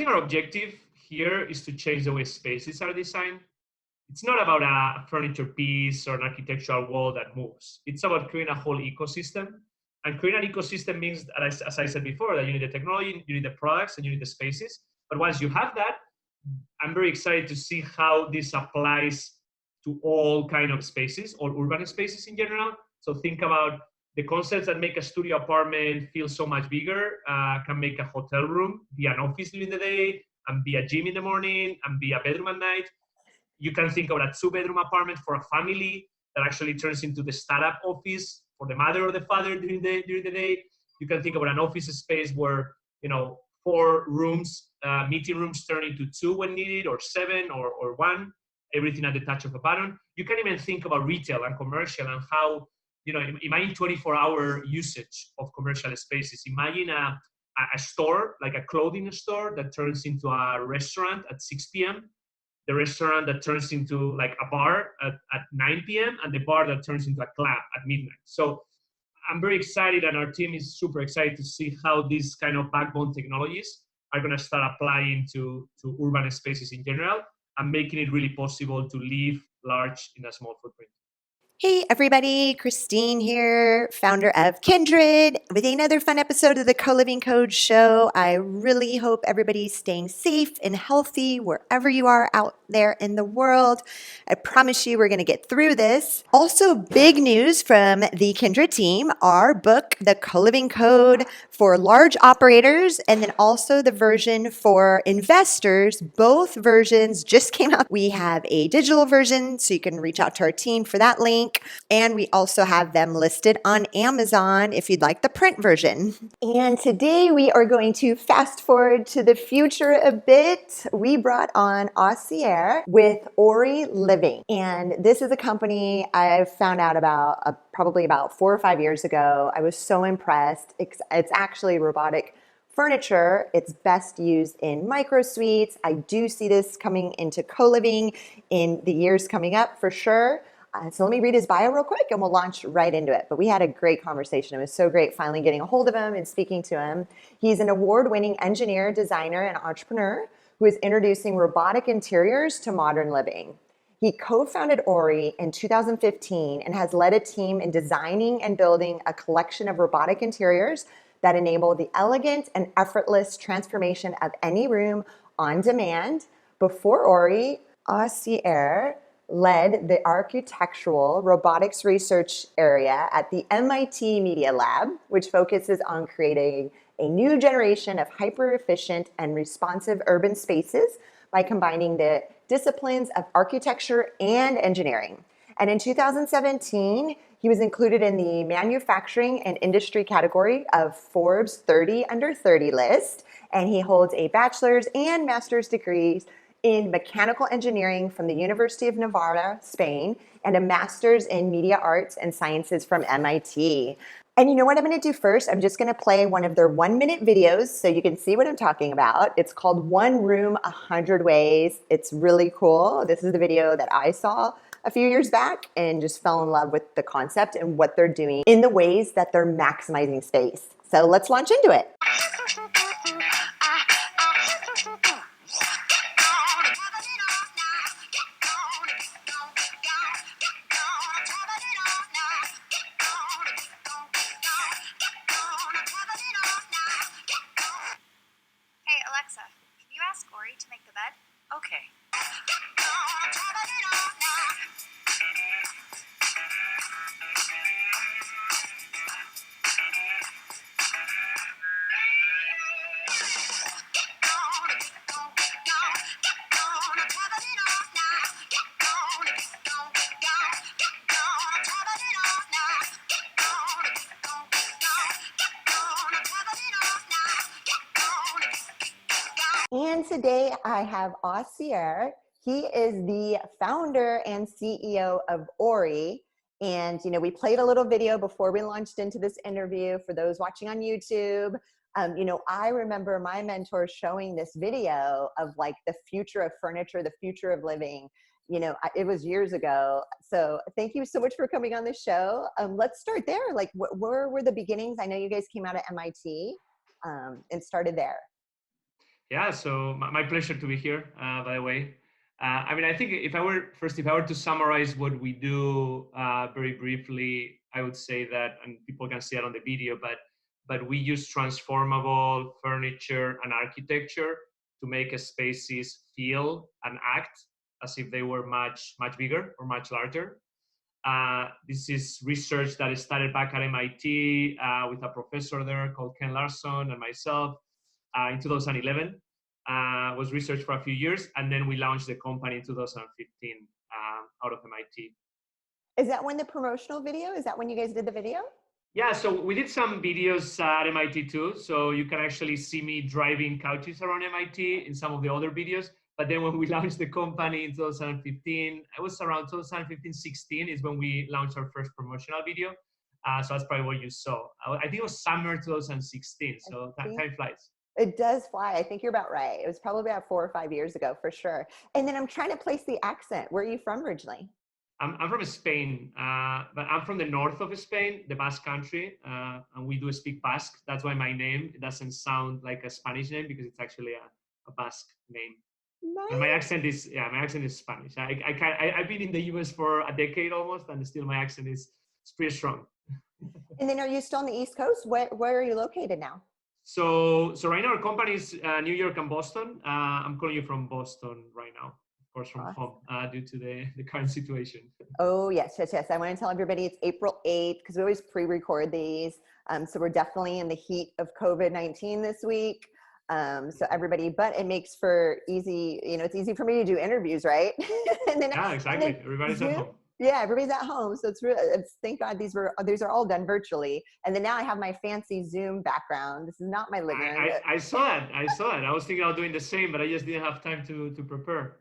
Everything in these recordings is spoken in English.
our objective here is to change the way spaces are designed. It's not about a furniture piece or an architectural wall that moves. It's about creating a whole ecosystem. And creating an ecosystem means, as I said before, that you need the technology, you need the products, and you need the spaces. But once you have that, I'm very excited to see how this applies to all kind of spaces, all urban spaces in general. So think about the concepts that make a studio apartment feel so much bigger, can make a hotel room be an office during the day, and be a gym in the morning, and be a bedroom at night. You can think of a 2-bedroom apartment for a family that actually turns into the startup office for the mother or the father during the day. You can think about an office space where 4 rooms, meeting rooms, turn into 2 when needed, or 7, or 1. Everything at the touch of a button. You can even think about retail and commercial and how imagine 24-hour usage of commercial spaces. Imagine a store, like a clothing store, that turns into a restaurant at 6 p.m., the restaurant that turns into like a bar at 9 p.m., and the bar that turns into a club at midnight. So I'm very excited, and our team is super excited to see how these kind of backbone technologies are going to start applying to urban spaces in general, and making it really possible to live large in a small footprint. Hey everybody, Christine here, founder of Kindred, with another fun episode of the Co-Living Code Show. I really hope everybody's staying safe and healthy wherever you are out there in the world. I promise you we're going to get through this. Also, big news from the Kindred team, our book, The Co-Living Code for large operators, and then also the version for investors. Both versions just came out. We have a digital version, so you can reach out to our team for that link. And we also have them listed on Amazon if you'd like the print version. And today we are going to fast forward to the future a bit. We brought on Hasier with Ori Living. And this is a company I found out about probably about 4 or 5 years ago. I was so impressed. It's actually robotic furniture. It's best used in micro suites. I do see this coming into co-living in the years coming up for sure. So let me read his bio real quick and we'll launch right into it. But we had a great conversation. It was so great finally getting a hold of him and speaking to him. He's an award-winning engineer, designer, and entrepreneur who is introducing robotic interiors to modern living. He co-founded Ori in 2015 and has led a team in designing and building a collection of robotic interiors that enable the elegant and effortless transformation of any room on demand. Before Ori, Hasier led the Architectural Robotics research area at the MIT Media Lab, which focuses on creating a new generation of hyper-efficient and responsive urban spaces by combining the disciplines of architecture and engineering. And in 2017, he was included in the manufacturing and industry category of Forbes 30 under 30 list, and he holds a bachelor's and master's degrees in mechanical engineering from the University of Navarra, Spain, and a master's in media arts and sciences from MIT. And you know what I'm going to do first? I'm just going to play one of their 1-minute videos so you can see what I'm talking about. It's called One Room 100 Ways. It's really cool. This is the video that I saw a few years back and just fell in love with the concept and what they're doing in the ways that they're maximizing space. So let's launch into it. Okay. And today I have Hasier. He is the founder and CEO of Ori. And, you know, we played a little video before we launched into this interview for those watching on YouTube. You know, I remember my mentor showing this video of like the future of furniture, the future of living. You know, it was years ago. So thank you so much for coming on the show. Let's start there. Like, where were the beginnings? I know you guys came out of MIT and started there. Yeah, so my pleasure to be here, by the way. I mean, I think if I were to summarize what we do very briefly, I would say that, and people can see it on the video, but we use transformable furniture and architecture to make a spaces feel and act as if they were much bigger or much larger. This is research that started back at MIT with a professor there called Ken Larson and myself in 2011. Was research for a few years, and then we launched the company in 2015 out of MIT. Is that when the promotional video? Is that when you guys did the video? Yeah, so we did some videos at MIT too. So you can actually see me driving couches around MIT in some of the other videos. But then when we launched the company in 2015, it was around 2015-16 is when we launched our first promotional video. So that's probably what you saw. I think it was summer 2016. So time flies. It does fly. I think you're about right. It was probably about 4 or 5 years ago for sure. And then I'm trying to place the accent. Where are you from originally? I'm from Spain, but I'm from the north of Spain, the Basque country, and we do speak Basque. That's why my name doesn't sound like a Spanish name because it's actually a Basque name. Nice. And my accent is Spanish. I've been in the US for a decade almost, and still my accent is pretty strong. And then are you still on the East Coast? Where are you located now? So right now our company is New York and Boston. I'm calling you from Boston right now. Of course, from home due to the current situation. Oh, yes. I want to tell everybody it's April 8th because we always pre-record these. So we're definitely in the heat of COVID-19 this week. So everybody, but it makes for easy, it's easy for me to do interviews, right? And then, yeah, exactly. Everybody's at home. Yeah, everybody's at home. So it's really, thank God these are all done virtually. And then now I have my fancy Zoom background. This is not my living room. I saw it. I was thinking of doing the same, but I just didn't have time to prepare.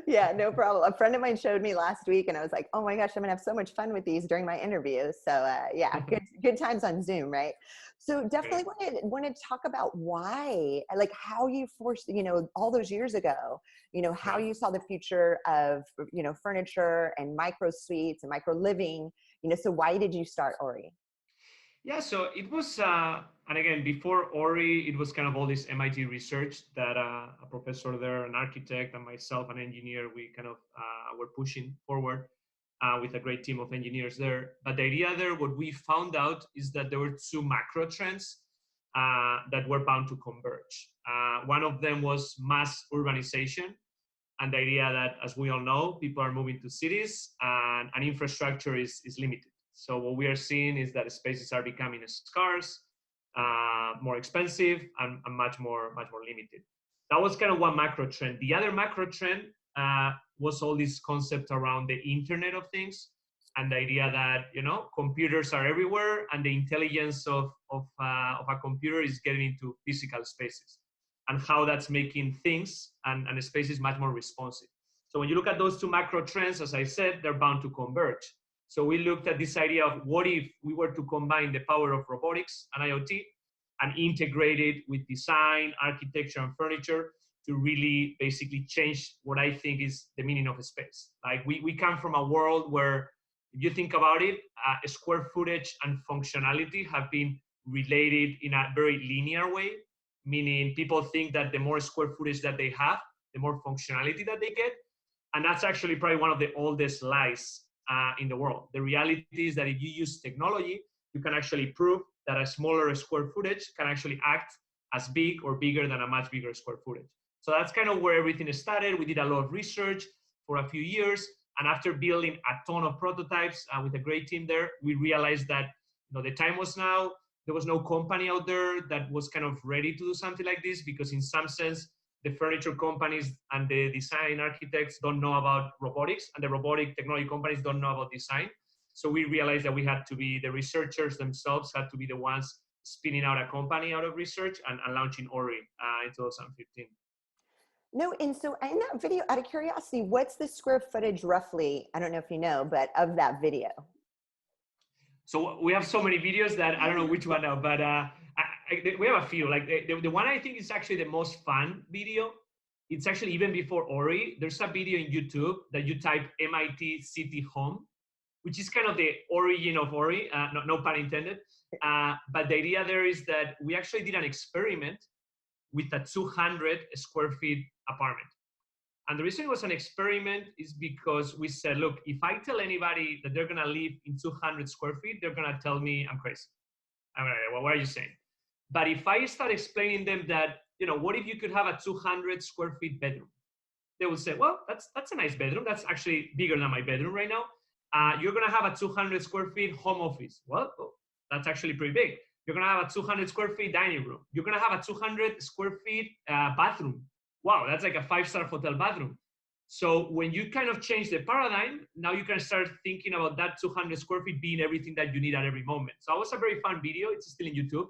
Yeah, no problem. A friend of mine showed me last week and I was like, oh my gosh, I'm gonna have so much fun with these during my interviews. So yeah, good times on Zoom, right? So definitely want to talk about why, like how you forced, all those years ago, how you saw the future of, furniture and micro suites and micro living, so why did you start Ori? Yeah, so it was, and again, before Ori, it was kind of all this MIT research that a professor there, an architect, and myself, an engineer, we kind of were pushing forward with a great team of engineers there. But the idea there, what we found out is that there were two macro trends that were bound to converge. One of them was mass urbanization, and the idea that, as we all know, people are moving to cities and infrastructure is limited. So what we are seeing is that spaces are becoming scarce, more expensive, and much more limited. That was kind of one macro trend. The other macro trend was all this concept around the Internet of Things and the idea that computers are everywhere and the intelligence of a computer is getting into physical spaces and how that's making things and spaces much more responsive. So when you look at those two macro trends, as I said, they're bound to converge. So we looked at this idea of what if we were to combine the power of robotics and IoT and integrate it with design, architecture, and furniture to really basically change what I think is the meaning of a space. Like we come from a world where, if you think about it, square footage and functionality have been related in a very linear way, meaning people think that the more square footage that they have, the more functionality that they get. And that's actually probably one of the oldest lies in the world. The reality is that if you use technology, you can actually prove that a smaller square footage can actually act as big or bigger than a much bigger square footage. So that's kind of where everything started. We did a lot of research for a few years. And after building a ton of prototypes with a great team there, we realized that the time was now. There was no company out there that was kind of ready to do something like this because in some sense, the furniture companies and the design architects don't know about robotics and the robotic technology companies don't know about design. So we realized that we had to be, the researchers themselves had to be the ones spinning out a company out of research and launching Ori in 2015. No, and so in that video, out of curiosity, what's the square footage roughly, I don't know if you know, but of that video? So we have so many videos that I don't know which one now, but we have a few. Like the one I think is actually the most fun video. It's actually even before Ori. There's a video in YouTube that you type MIT City Home, which is kind of the origin of Ori, no pun intended. But the idea there is that we actually did an experiment with a 200 square feet apartment. And the reason it was an experiment is because we said, look, if I tell anybody that they're gonna live in 200 square feet, they're gonna tell me I'm crazy. I'm like, well, what are you saying? But if I start explaining them that, what if you could have a 200 square feet bedroom? They would say, well, that's a nice bedroom. That's actually bigger than my bedroom right now. You're gonna have a 200 square feet home office. Well, that's actually pretty big. You're gonna have a 200 square feet dining room. You're gonna have a 200 square feet bathroom. Wow, that's like a 5-star hotel bathroom. So when you kind of change the paradigm, now you can start thinking about that 200 square feet being everything that you need at every moment. So it was a very fun video. It's still in YouTube.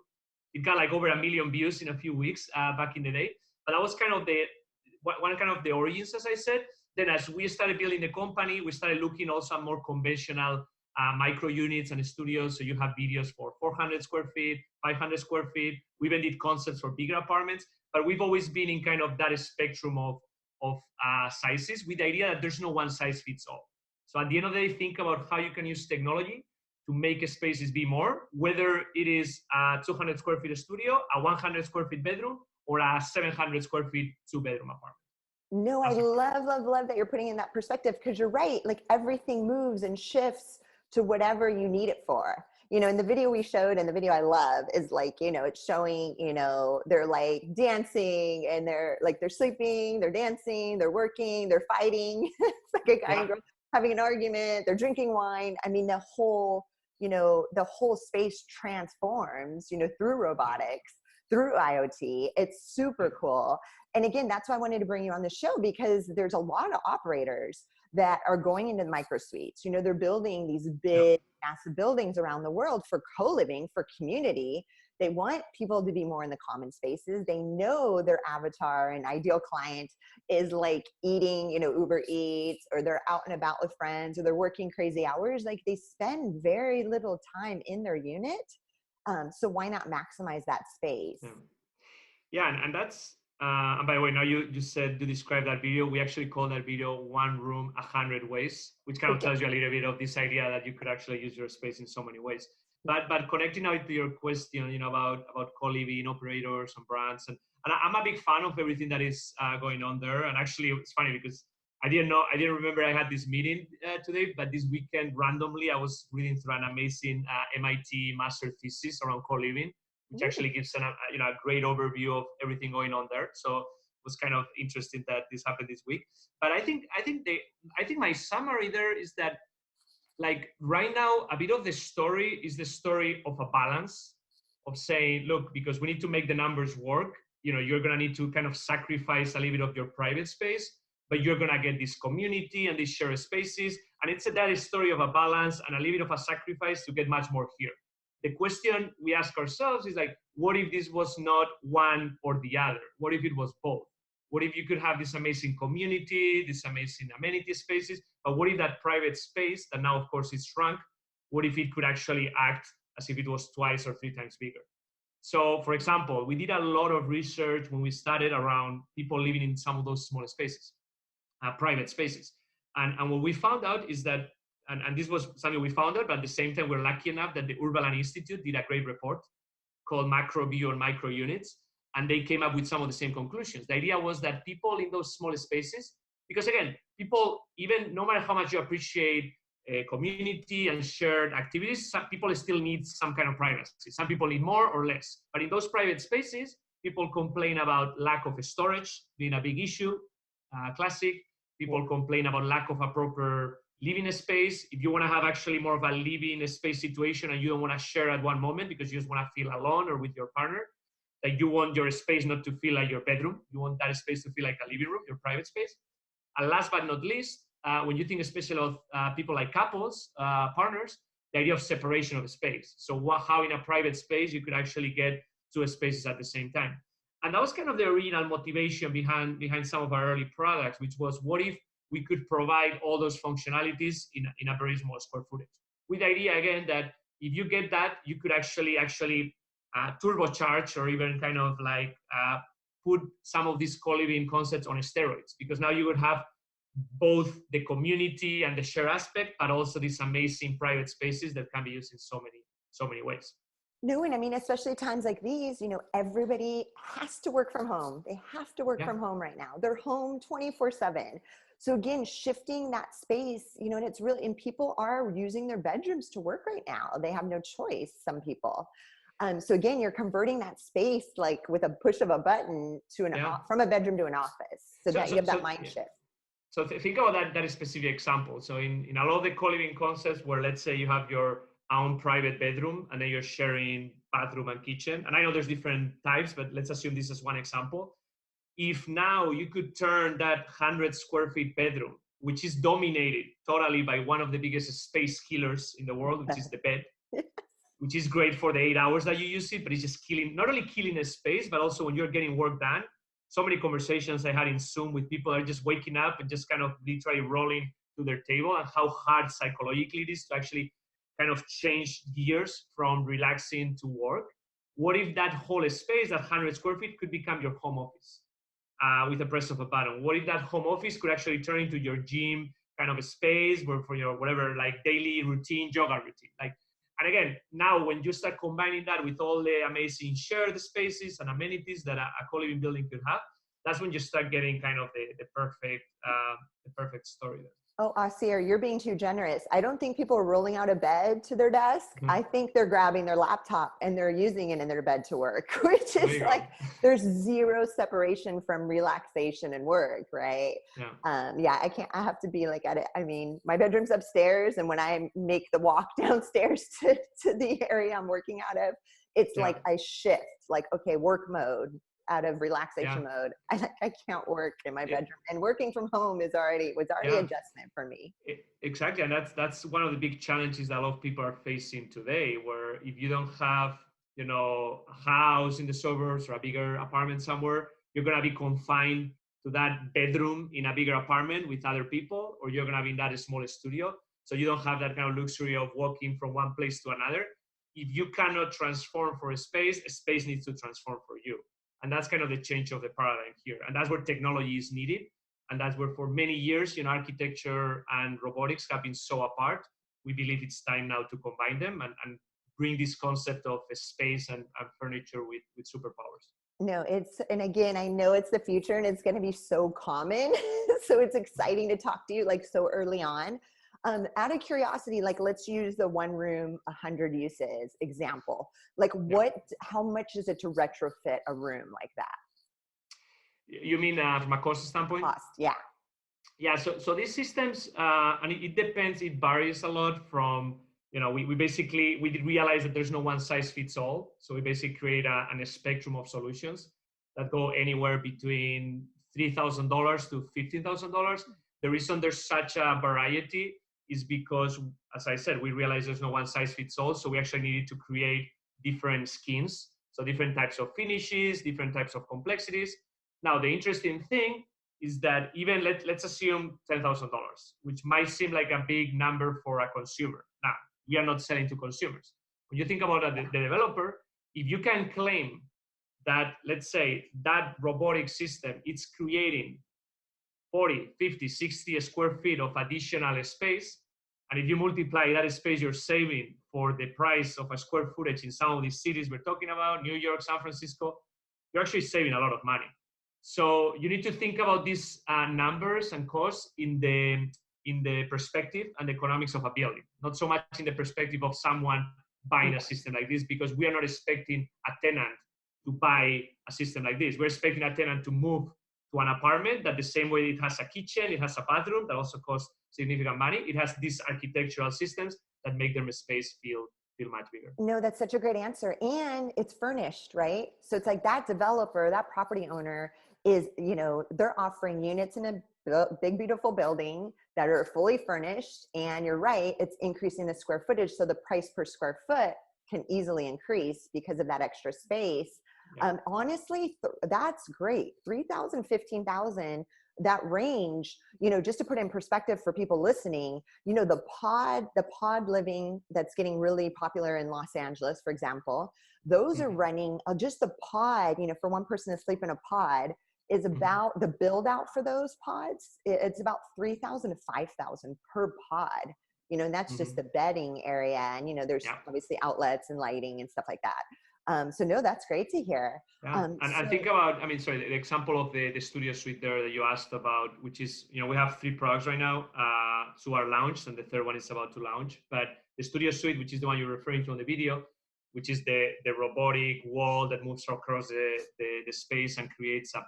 It got like over 1 million views in a few weeks back in the day. But that was kind of one kind of the origins, as I said. Then as we started building the company, we started looking also at more conventional micro units and studios. So you have videos for 400 square feet, 500 square feet. We even did concepts for bigger apartments, but we've always been in kind of that spectrum of sizes with the idea that there's no one size fits all. So at the end of the day, think about how you can use technology to make spaces be more, whether it is a 200 square feet studio, a 100 square feet bedroom, or a 700 square feet 2-bedroom apartment. No, I love that you're putting in that perspective, because you're right. Like everything moves and shifts to whatever you need it for. In the video we showed, and the video I love is like, it's showing, they're like dancing and they're sleeping, they're dancing, they're working, they're fighting. It's like a guy and girl having an argument, they're drinking wine. I mean, the whole space transforms, through robotics, through IoT. It's super cool. And again, that's why I wanted to bring you on the show, because there's a lot of operators that are going into micro suites. They're building these big, massive buildings around the world for co-living, for community. They want people to be more in the common spaces. They know their avatar and ideal client is like eating, Uber Eats, or they're out and about with friends, or they're working crazy hours. Like they spend very little time in their unit. So why not maximize that space? Yeah, and that's, and by the way, now you said to describe that video, we actually call that video "One Room 100 Ways," which kind of tells you a little bit of this idea that you could actually use your space in so many ways. But connecting now to your question, about co-living operators and brands, and I'm a big fan of everything that is going on there. And actually, it's funny because I didn't remember I had this meeting today, but this weekend randomly I was reading through an amazing MIT master thesis around co-living, which actually gives a great overview of everything going on there. So it was kind of interesting that this happened this week. But I think my summary there is that, like right now, a bit of the story is the story of a balance of saying, look, because we need to make the numbers work, you're gonna need to kind of sacrifice a little bit of your private space, but you're gonna get this community and these shared spaces. And it's that story of a balance and a little bit of a sacrifice to get much more here. The question we ask ourselves is like, what if this was not one or the other? What if it was both? What if you could have this amazing community, this amazing amenity spaces, but what if that private space that now, of course, is shrunk, what if it could actually act as if it was 2 or 3 times bigger? So, for example, we did a lot of research when we started around people living in some of those smaller spaces, private spaces. And what we found out is that, and this was something we found out, but at the same time, we're lucky enough that the Urban Institute did a great report called Macro View on Micro Units, and they came up with some of the same conclusions. The idea was that people in those smaller spaces, because again, people, even no matter how much you appreciate community and shared activities, some people still need some kind of privacy. Some people need more or less. But in those private spaces, people complain about lack of storage being a big issue, classic. People complain about lack of a proper living space. If you want to have actually more of a living space situation and you don't want to share at one moment because you just want to feel alone or with your partner, that you want your space not to feel like your bedroom. You want that space to feel like a living room, your private space. And last but not least, when you think especially of people like couples, partners, the idea of separation of space. So how in a private space you could actually get 2 spaces at the same time. And that was kind of the original motivation behind some of our early products, which was, what if we could provide all those functionalities in a very small square footage? With the idea, again, that if you get that, you could actually turbocharge or even kind of like put some of these co-living concepts on steroids, because now you would have both the community and the share aspect, but also these amazing private spaces that can be used in so many ways. No, and I mean, especially times like these, everybody has to work from home. They have to work Yeah. from home right now. They're home 24/7. So again, shifting that space, and it's really, and people are using their bedrooms to work right now. They have no choice, some people. So again, you're converting that space like with a push of a button to Yeah. from a bedroom to an office. So that you have that mind shift. So think about that specific example. So in a lot of the co-living concepts where let's say you have your own private bedroom and then you're sharing bathroom and kitchen, and I know there's different types, but let's assume this is one example. If now you could turn that 100 square feet bedroom, which is dominated totally by one of the biggest space killers in the world, which is the bed, which is great for the 8 hours that you use it, but it's just killing, not only killing a space, but also when you're getting work done. So many conversations I had in Zoom with people that are just waking up and just kind of literally rolling to their table, and how hard psychologically it is to actually kind of change gears from relaxing to work. What if that whole space, that 100 square feet, could become your home office with the press of a button? What if that home office could actually turn into your gym kind of a space where for your whatever, like daily routine, yoga routine? And again, now when you start combining that with all the amazing shared spaces and amenities that a co-living building could have, that's when you start getting kind of the perfect story there. Oh, Hasier, you're being too generous. I don't think people are rolling out of bed to their desk. Mm-hmm. I think they're grabbing their laptop and they're using it in their bed to work, which is like, there's zero separation from relaxation and work, right? Yeah. I have to be like at it. I mean, my bedroom's upstairs, and when I make the walk downstairs to the area I'm working out of, it's like I shift, like, okay, work mode out of relaxation mode. I can't work in my bedroom, and working from home was already adjustment for me. Exactly, and that's one of the big challenges that a lot of people are facing today. Where if you don't have a house in the suburbs or a bigger apartment somewhere, you're gonna be confined to that bedroom in a bigger apartment with other people, or you're gonna be in that small studio. So you don't have that kind of luxury of walking from one place to another. If you cannot transform for a space needs to transform for you. And that's kind of the change of the paradigm here. And that's where technology is needed. And that's where for many years, architecture and robotics have been so apart. We believe it's time now to combine them and bring this concept of a space and furniture with superpowers. No, and again, I know it's the future and it's going to be so common. So it's exciting to talk to you like so early on. Out of curiosity, like let's use the one room, 100 uses example. Like how much is it to retrofit a room like that? You mean from a cost standpoint? Cost, yeah. Yeah, so these systems, and it depends, it varies a lot from, we did realize that there's no one size fits all. So we basically create a spectrum of solutions that go anywhere between $3,000 to $15,000. The reason there's such a variety is because, as I said, we realized there's no one size fits all. So we actually needed to create different skins. So different types of finishes, different types of complexities. Now, the interesting thing is that even let's assume $10,000, which might seem like a big number for a consumer. Now, we are not selling to consumers. When you think about the developer, if you can claim that, let's say, that robotic system, it's creating 40, 50, 60 square feet of additional space. And if you multiply that space you're saving for the price of a square footage in some of these cities we're talking about, New York, San Francisco, you're actually saving a lot of money. So you need to think about these numbers and costs in the perspective and the economics of a building, not so much in the perspective of someone buying a system like this, because we are not expecting a tenant to buy a system like this. We're expecting a tenant to move to an apartment that the same way it has a kitchen, it has a bathroom that also costs significant money. It has these architectural systems that make their space feel much bigger. No, that's such a great answer. And it's furnished, right? So it's like that developer, that property owner is, they're offering units in a big, beautiful building that are fully furnished. And you're right, it's increasing the square footage. So the price per square foot can easily increase because of that extra space. Yeah. Honestly, that's great. 3,000, 15,000, that range, just to put in perspective for people listening, the pod living that's getting really popular in Los Angeles, for example, those are running just the pod, for one person to sleep in a pod is about the build out for those pods. It's about 3,000 to 5,000 per pod. and that's just the bedding area. And, there's Yeah. obviously outlets and lighting and stuff like that. So no, that's great to hear. Yeah. And think about, sorry, the example of the studio suite there that you asked about, which is, we have 3 products right now. 2 are launched and the third one is about to launch. But the studio suite, which is the one you're referring to on the video, which is the robotic wall that moves across the space and creates a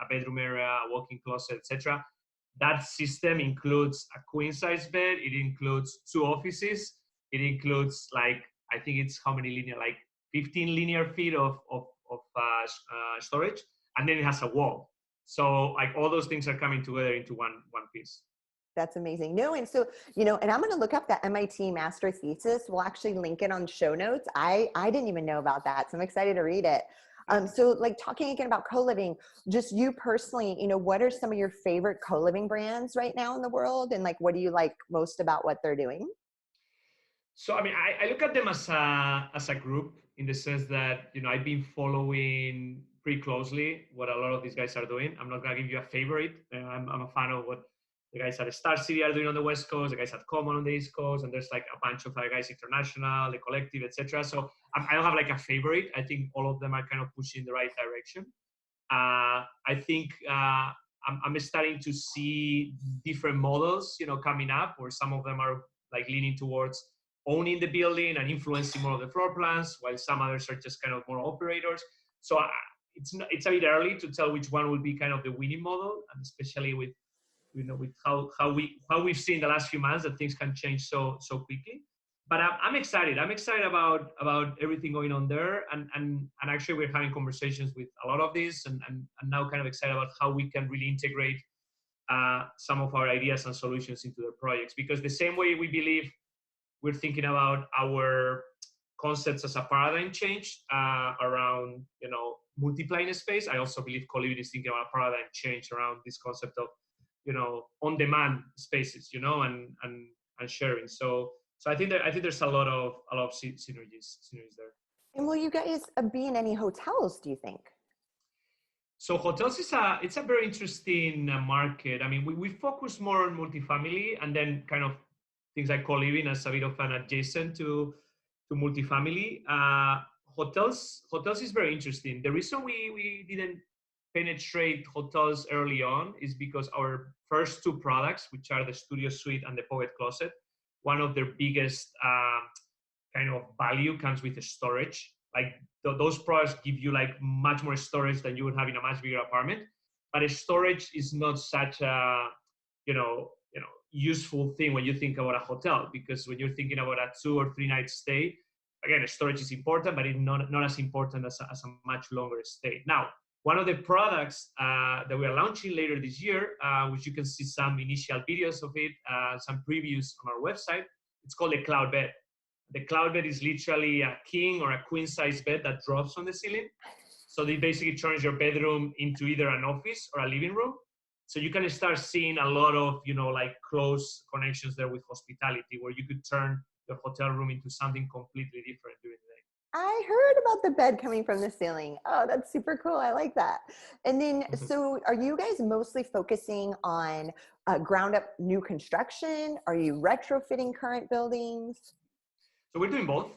bedroom area, a walk-in closet, etc. That system includes a queen size bed. It includes 2 offices. It includes I think it's how many linear, 15 linear feet of storage, and then it has a wall. So all those things are coming together into one piece. That's amazing. No, and so, and I'm going to look up that MIT master thesis. We'll actually link it on show notes. I didn't even know about that, so I'm excited to read it. So talking again about co-living, just you personally, what are some of your favorite co-living brands right now in the world? And what do you like most about what they're doing? So, I look at them as a group, in the sense that, I've been following pretty closely what a lot of these guys are doing. I'm not going to give you a favorite. I'm a fan of what the guys at Star City are doing on the West Coast, the guys at Common on the East Coast, and there's a bunch of other guys, International, the Collective, etc. So I don't have a favorite. I think all of them are kind of pushing in the right direction. I think I'm starting to see different models, coming up, where some of them are leaning towards owning the building and influencing more of the floor plans, while some others are just kind of more operators. So it's a bit early to tell which one will be kind of the winning model, and especially with with how we've seen the last few months that things can change so quickly. But I'm excited. I'm excited about everything going on there, and actually we're having conversations with a lot of these, and now kind of excited about how we can really integrate some of our ideas and solutions into their projects. Because the same way we believe we're thinking about our concepts as a paradigm change around multiplying space, I also believe co-living is thinking about a paradigm change around this concept of on-demand spaces, and sharing. So I think there's a lot of synergies there. And will you guys be in any hotels, do you think? So hotels it's a very interesting market. We focus more on multifamily, and then kind of things like co-living as a bit of an adjacent to multifamily. Hotels is very interesting. The reason we didn't penetrate hotels early on is because our first 2 products, which are the Studio Suite and the Pocket Closet, one of their biggest kind of value comes with the storage. Those products give you much more storage than you would have in a much bigger apartment. But storage is not such a useful thing when you think about a hotel, because when you're thinking about a 2 or 3 night stay, again, storage is important, but it's not as important as a much longer stay. Now, one of the products that we are launching later this year, which you can see some initial videos of it, some previews on our website, it's called the Cloud Bed. The Cloud Bed is literally a king or a queen size bed that drops on the ceiling. So it basically turns your bedroom into either an office or a living room. So you can start seeing a lot of, close connections there with hospitality, where you could turn your hotel room into something completely different during the day. I heard about the bed coming from the ceiling. Oh, that's super cool. I like that. And then, so are you guys mostly focusing on ground up new construction? Are you retrofitting current buildings? So we're doing both.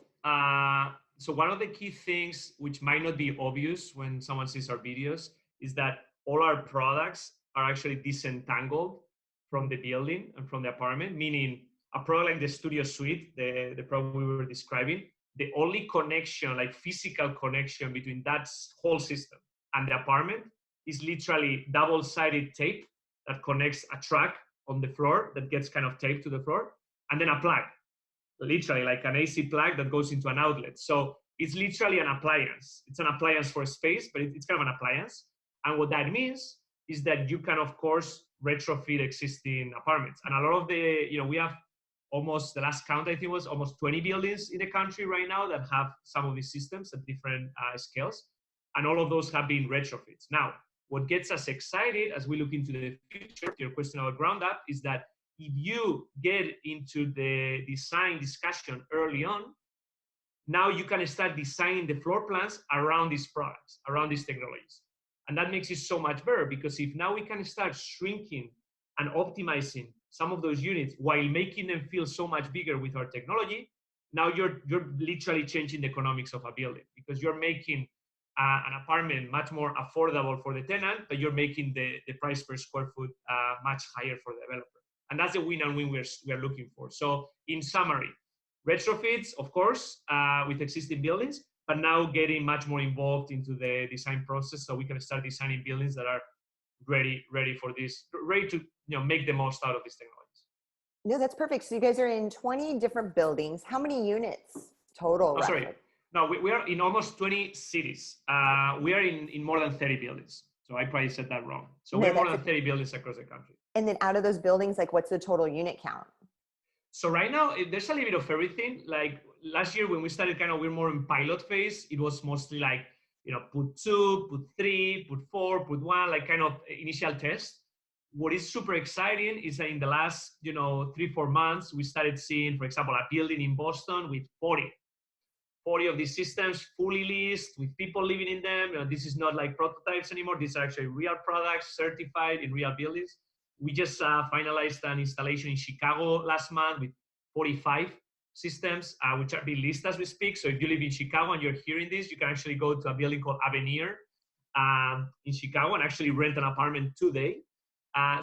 So one of the key things, which might not be obvious when someone sees our videos, is that all our products are actually disentangled from the building and from the apartment, meaning a product like the Studio Suite, the product we were describing, the only connection, physical connection between that whole system and the apartment is literally double-sided tape that connects a track on the floor that gets kind of taped to the floor, and then a plug, literally like an AC plug that goes into an outlet. So it's literally an appliance. It's an appliance for space, but it's kind of an appliance. And what that means is that you can, of course, retrofit existing apartments. And a lot of we have almost, the last count I think was almost 20 buildings in the country right now that have some of these systems at different scales. And all of those have been retrofits. Now, what gets us excited as we look into the future, your question about ground up, is that if you get into the design discussion early on, now you can start designing the floor plans around these products, around these technologies. And that makes it so much better, because if now we can start shrinking and optimizing some of those units while making them feel so much bigger with our technology, now you're literally changing the economics of a building, because you're making an apartment much more affordable for the tenant, but you're making the price per square foot much higher for the developer. And that's the win and win we're looking for. So in summary, retrofits, of course, with existing buildings, but now getting much more involved into the design process, so we can start designing buildings that are ready for this, ready to make the most out of these technologies. No, that's perfect. So you guys are in 20 different buildings. How many units total? Oh, sorry. No, we are in almost 20 cities. We are in more than 30 buildings. So I probably said that wrong. So we're more than 30 buildings across the country. And then out of those buildings, like what's the total unit count? So right now, there's a little bit of everything. Like last year when we started, we're more in pilot phase. It was mostly like, put 2, put 3, put 4, put 1, like kind of initial test. What is super exciting is that in the last, 3-4 months, we started seeing, for example, a building in Boston with 40 of these systems fully leased with people living in them. This is not like prototypes anymore. These are actually real products certified in real buildings. We just finalized an installation in Chicago last month with 45 systems, which are being leased as we speak. So if you live in Chicago and you're hearing this, you can actually go to a building called Avenir in Chicago and actually rent an apartment today.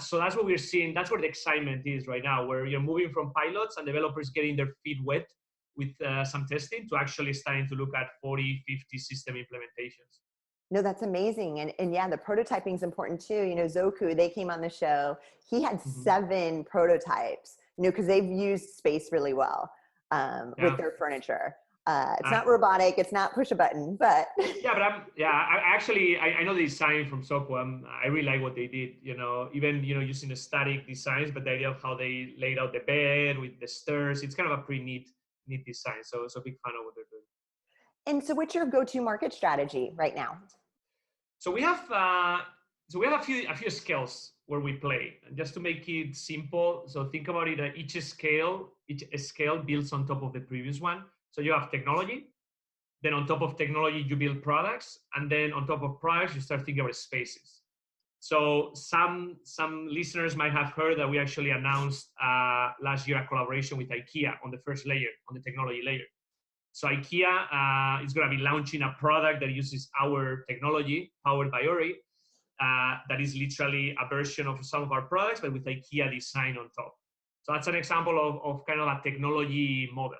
So that's what we're seeing. That's where the excitement is right now, where you're moving from pilots and developers getting their feet wet with some testing to actually starting to look at 40, 50 system implementations. No, that's amazing. And yeah, the prototyping is important too. Zoku, they came on the show. He had 7 prototypes, because they've used space really well with their furniture. It's not robotic, it's not push a button, but. I know the design from Zoku. I really like what they did, even, using the static designs, but the idea of how they laid out the bed with the stairs, it's kind of a pretty neat design. So a big fan of what they're doing. And so what's your go-to market strategy right now? So we have a few scales where we play, and just to make it simple. So think about it, each scale builds on top of the previous one. So you have technology, then on top of technology, you build products, and then on top of products, you start thinking about spaces. So some listeners might have heard that we actually announced last year a collaboration with IKEA on the first layer, on the technology layer. So IKEA is going to be launching a product that uses our technology, powered by Ori, that is literally a version of some of our products, but with IKEA design on top. So that's an example of kind of a technology model.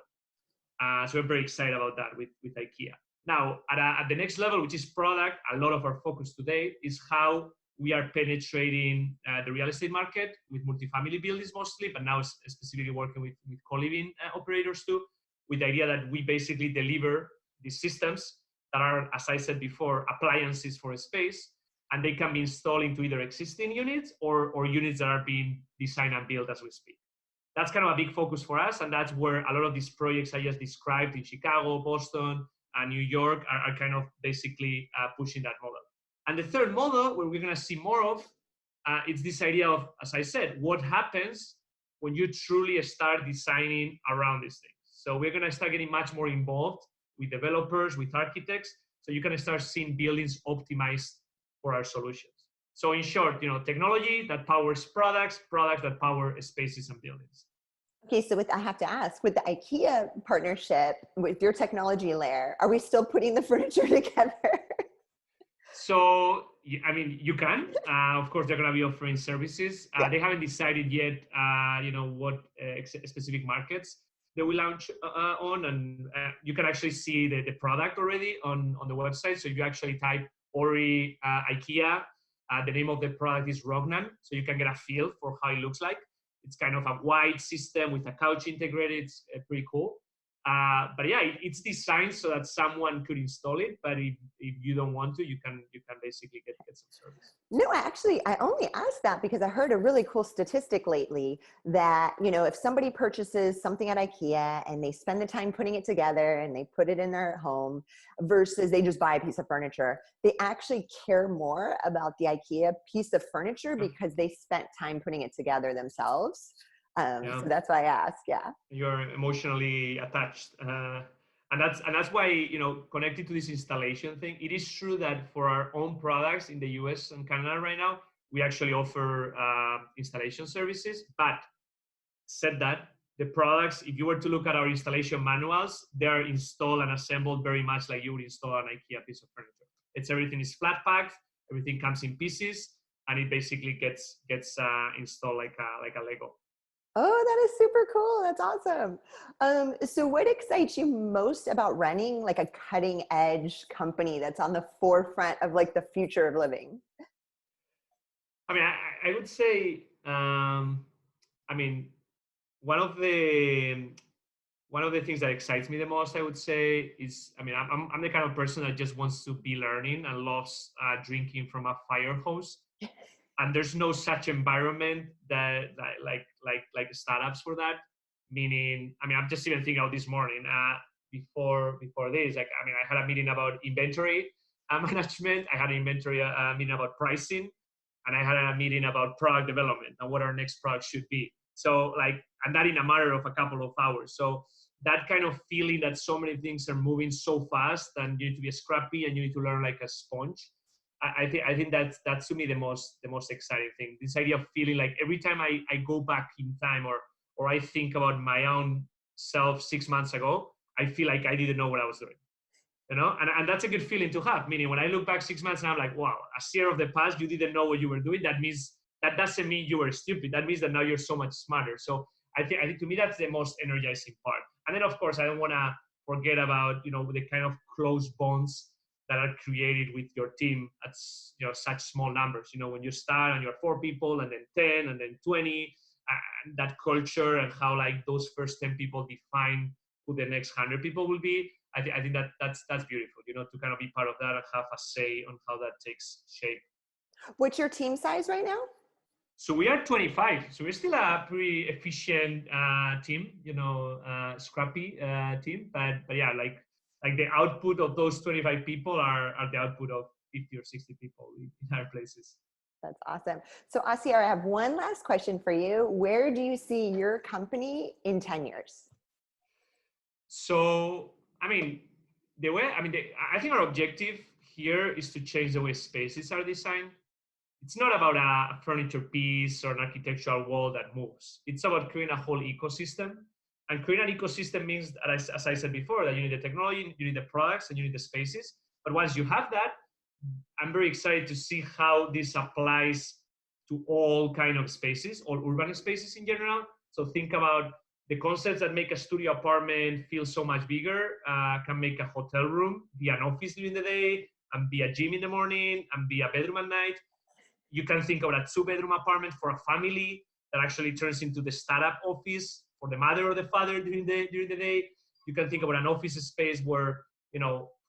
So we're very excited about that with IKEA. Now, at the next level, which is product, a lot of our focus today is how we are penetrating the real estate market with multifamily buildings mostly, but now specifically working with co-living operators too, with the idea that we basically deliver these systems that are, as I said before, appliances for a space, and they can be installed into either existing units or units that are being designed and built as we speak. That's kind of a big focus for us, and that's where a lot of these projects I just described in Chicago, Boston, and New York are kind of basically pushing that model. And the third model, where we're going to see more of, it's this idea of, as I said, what happens when you truly start designing around these things. So we're going to start getting much more involved with developers, with architects, so you can start seeing buildings optimized for our solutions. So in short, technology that powers products that power spaces and buildings. Okay, so I have to ask, with the IKEA partnership, with your technology layer, are we still putting the furniture together? So, you can. Of course, they're going to be offering services. They haven't decided yet, what specific markets they will launch on. And you can actually see the product already on the website. So if you actually type Ori IKEA, the name of the product is Rognan. So you can get a feel for how it looks like. It's kind of a wide system with a couch integrated. It's pretty cool. But yeah, it's designed so that someone could install it. But if you don't want to, you can basically get some service. No, actually, I only asked that because I heard a really cool statistic lately that, if somebody purchases something at IKEA and they spend the time putting it together and they put it in their home versus they just buy a piece of furniture, they actually care more about the IKEA piece of furniture because they spent time putting it together themselves. So that's why I asked. Yeah. You're emotionally attached. And that's why, connected to this installation thing, it is true that for our own products in the US and Canada right now, we actually offer installation services. But said that, the products, if you were to look at our installation manuals, they're installed and assembled very much like you would install an IKEA piece of furniture. Everything is flat packed, everything comes in pieces, and it basically gets installed like a Lego. Oh, that is super cool. That's awesome. So what excites you most about running like a cutting edge company that's on the forefront of like the future of living? I mean, I would say, I mean, one of the things that excites me the most, I would say, is, I mean, I'm the kind of person that just wants to be learning and loves drinking from a fire hose. And there's no such environment that like startups for that. Meaning, I mean, I'm just even thinking out this morning before this. Like, I mean, I had a meeting about inventory management. I had an inventory meeting about pricing, and I had a meeting about product development and what our next product should be. So like, and that in a matter of a couple of hours. So that kind of feeling that so many things are moving so fast and you need to be scrappy and you need to learn like a sponge. I think that's to me the most exciting thing. This idea of feeling like every time I go back in time or I think about my own self 6 months ago, I feel like I didn't know what I was doing. And that's a good feeling to have. Meaning when I look back 6 months and I'm like, wow, a year of the past, you didn't know what you were doing. That doesn't mean you were stupid. That means that now you're so much smarter. So I think to me that's the most energizing part. And then of course I don't want to forget about the kind of close bonds that are created with your team at such small numbers. When you start and you're 4 people and then 10 and then 20, and that culture and how like those first 10 people define who the next 100 people will be. I think that's beautiful, to kind of be part of that and have a say on how that takes shape. What's your team size right now? So we are 25. So we're still a pretty efficient team, scrappy team. But yeah, like the output of those 25 people are the output of 50 or 60 people in our places. That's awesome. So Hasier, I have one last question for you. Where do you see your company in 10 years? So, I mean, I think our objective here is to change the way spaces are designed. It's not about a furniture piece or an architectural wall that moves. It's about creating a whole ecosystem. And creating an ecosystem means, as I said before, that you need the technology, you need the products, and you need the spaces. But once you have that, I'm very excited to see how this applies to all kind of spaces, all urban spaces in general. So think about the concepts that make a studio apartment feel so much bigger, can make a hotel room be an office during the day, and be a gym in the morning, and be a bedroom at night. You can think about a 2-bedroom apartment for a family that actually turns into the startup office for the mother or the father during the day. You can think about an office space where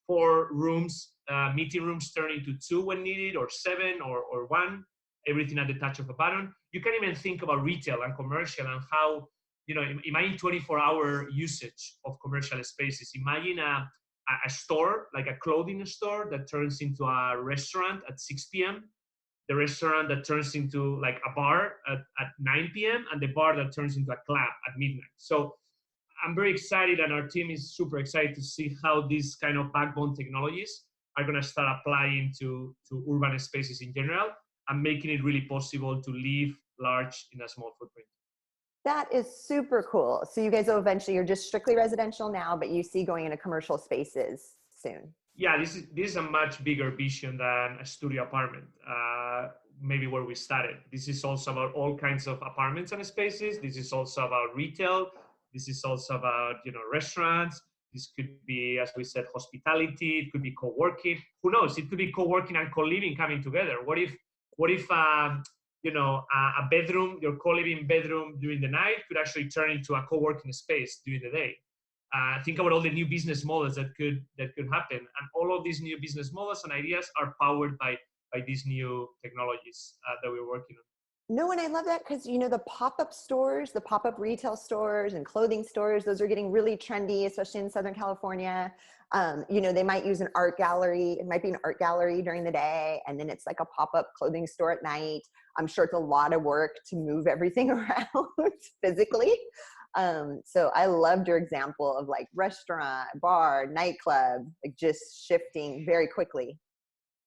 4 rooms, meeting rooms turn into 2 when needed, or 7 or 1, everything at the touch of a button. You can even think about retail and commercial and how, imagine 24-hour usage of commercial spaces. Imagine a store, like a clothing store that turns into a restaurant at 6 p.m., the restaurant that turns into like a bar at 9 p.m., and the bar that turns into a club at midnight. So I'm very excited, and our team is super excited to see how these kind of backbone technologies are going to start applying to urban spaces in general and making it really possible to live large in a small footprint. That is super cool. So you guys will eventually, you're just strictly residential now, but you see going into commercial spaces soon. Yeah, this is a much bigger vision than a studio apartment. Maybe where we started. This is also about all kinds of apartments and spaces. This is also about retail. This is also about restaurants. This could be, as we said, hospitality. It could be co-working. Who knows? It could be co-working and co-living coming together. What if a bedroom, your co-living bedroom during the night could actually turn into a co-working space during the day? Think about all the new business models that could happen, and all of these new business models and ideas are powered by these new technologies that we're working on. No, and I love that because the pop-up stores, the pop-up retail stores and clothing stores, those are getting really trendy, especially in Southern California. They might use an art gallery. It might be an art gallery during the day, and then it's like a pop-up clothing store at night. I'm sure it's a lot of work to move everything around physically. So I loved your example of like restaurant, bar, nightclub, like just shifting very quickly.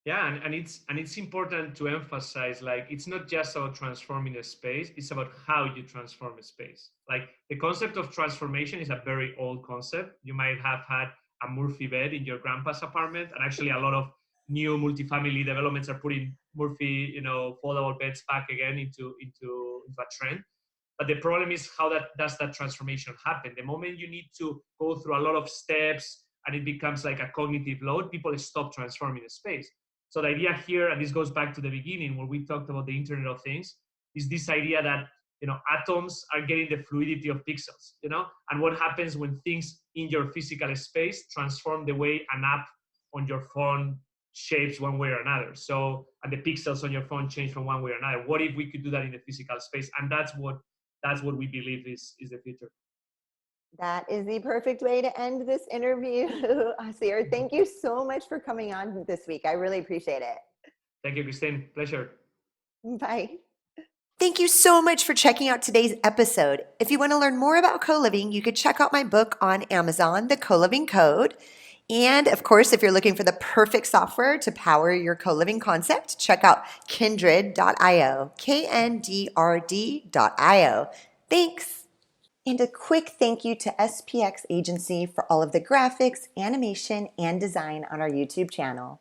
Yeah, and it's important to emphasize, like, it's not just about transforming a space, it's about how you transform a space. Like, the concept of transformation is a very old concept. You might have had a Murphy bed in your grandpa's apartment, and actually a lot of new multifamily developments are putting Murphy, foldable beds back again into a trend. But the problem is, how that does that transformation happen? The moment you need to go through a lot of steps and it becomes like a cognitive load, people stop transforming the space. So the idea here, and this goes back to the beginning where we talked about the Internet of Things, is this idea that atoms are getting the fluidity of pixels, and what happens when things in your physical space transform the way an app on your phone shapes one way or another. So, and the pixels on your phone change from one way or another. What if we could do that in the physical space? And that's what we believe is the future. That is the perfect way to end this interview. Hasier, thank you so much for coming on this week. I really appreciate it. Thank you, Christine. Pleasure. Bye. Thank you so much for checking out today's episode. If you want to learn more about co-living, you could check out my book on Amazon, The Co-Living Code. And of course, if you're looking for the perfect software to power your co-living concept, check out kindred.io, KNDRD.io. Thanks. And a quick thank you to SPX Agency for all of the graphics, animation, and design on our YouTube channel.